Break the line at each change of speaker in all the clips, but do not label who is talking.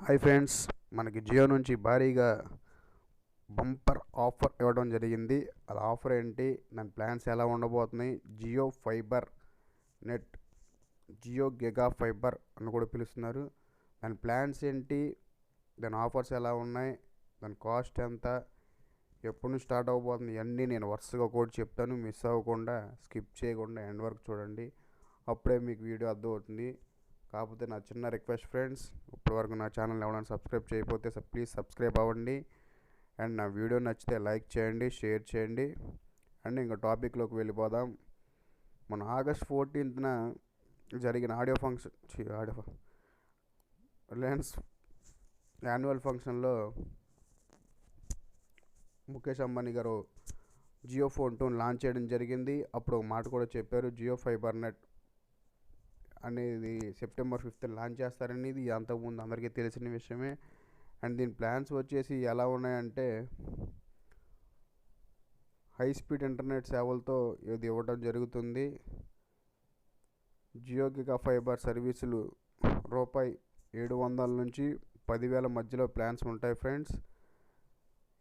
Hi friends, మనకి జియో నుంచి భారీగా బంపర్ ఆఫర్ ఇవ్వడం జరిగింది. అది ఆఫర్ ఏంటి, దాని ప్లాన్స్ ఎలా ఉండబోతున్నాయి, Jio fibre net, Jio giga fibre అని కూడా పిలుస్తున్నారు. దాని ప్లాన్స్ ఏంటి, దాని ఆఫర్స్ ఎలా ఉన్నాయి, దాని కాస్ట్ ఎంత, ఎప్పటి నుంచి స్టార్ట్ అవబోతుంది, ఇవన్నీ నేను వరుసగా కూడా చెప్తాను. మిస్ అవ్వకుండా, స్కిప్ చేయకుండా ఎండ్ వరకు చూడండి. అప్పుడే మీకు వీడియో అర్థమవుతుంది. కాకపోతే నా చిన్న రిక్వెస్ట్ ఫ్రెండ్స్, ఇప్పటివరకు నా ఛానల్ ఎవరైనా సబ్స్క్రైబ్ చేయకపోతే ప్లీజ్ సబ్స్క్రైబ్ అవ్వండి. అండ్ నా వీడియో నచ్చితే లైక్ చేయండి, షేర్ చేయండి. అండ్ ఇంకా టాపిక్లోకి వెళ్ళిపోదాం. మన ఆగస్ట్ 14న జరిగిన రిలయన్స్ యాన్యువల్ ఫంక్షన్లో ముఖేష్ అంబానీ గారు జియో ఫోన్ 2 లాంచ్ చేయడం జరిగింది. అప్పుడు ఒక మాట కూడా చెప్పారు, జియో ఫైబర్ నెట్ అనేది సెప్టెంబర్ 5th లాంచ్ చేస్తారనేది అంతకుముందు అందరికీ తెలిసిన విషయమే. అండ్ దీని ప్లాన్స్ వచ్చేసి ఎలా ఉన్నాయంటే, హై స్పీడ్ ఇంటర్నెట్ సేవలతో ఇది ఇవ్వడం జరుగుతుంది. జియో గిగా ఫైబర్ సర్వీసులు రూపాయి 700 నుంచి 10,000 మధ్యలో ప్లాన్స్ ఉంటాయి ఫ్రెండ్స్.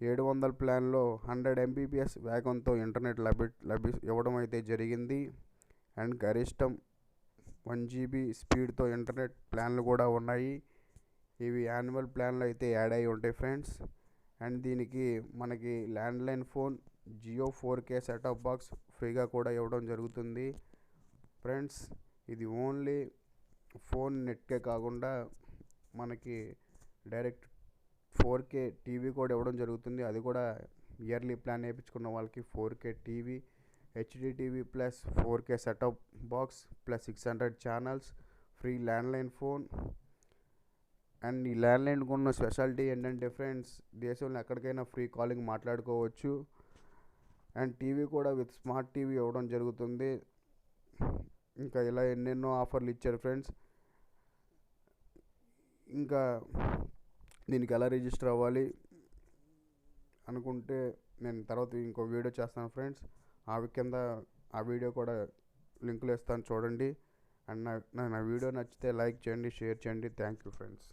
700 ప్లాన్లో 100 Mbps వేగంతో ఇంటర్నెట్ ఇవ్వడం అయితే జరిగింది. అండ్ గరిష్టం 1 GB స్పీడ్తో ఇంటర్నెట్ ప్లాన్లు కూడా ఉన్నాయి. ఇవి యాన్యువల్ ప్లాన్లు అయితే యాడ్ అయ్యి ఉంటాయి ఫ్రెండ్స్. అండ్ దీనికి మనకి landline phone, Jio 4K setup box ఫ్రీగా కూడా ఇవ్వడం జరుగుతుంది ఫ్రెండ్స్. ఇది ఓన్లీ ఫోన్ నెట్కే కాకుండా మనకి డైరెక్ట్ 4K టీవీ కూడా ఇవ్వడం జరుగుతుంది. అది కూడా ఇయర్లీ ప్లాన్ వేయించుకున్న వాళ్ళకి 4K TV, HD TV plus 4K setup box plus 600 channels, free landline phone. And ఈ ల్యాండ్లైన్కి ఉన్న స్పెషాలిటీ ఏంటంటే ఫ్రెండ్స్, దేశంలో ఎక్కడికైనా ఫ్రీ కాలింగ్ మాట్లాడుకోవచ్చు. అండ్ టీవీ కూడా విత్ స్మార్ట్ టీవీ ఇవ్వడం జరుగుతుంది. ఇంకా ఇలా ఎన్నెన్నో ఆఫర్లు ఇచ్చారు ఫ్రెండ్స్. ఇంకా దీనికి ఎలా రిజిస్టర్ అవ్వాలి అనుకుంటే నేను తర్వాత ఇంకో వీడియో చేస్తాను ఫ్రెండ్స్. కింద ఆ వీడియో కూడా లింకులు ఇస్తాను, చూడండి. అండ్ నా వీడియో నచ్చితే లైక్ చేయండి, షేర్ చేయండి. Thank you friends.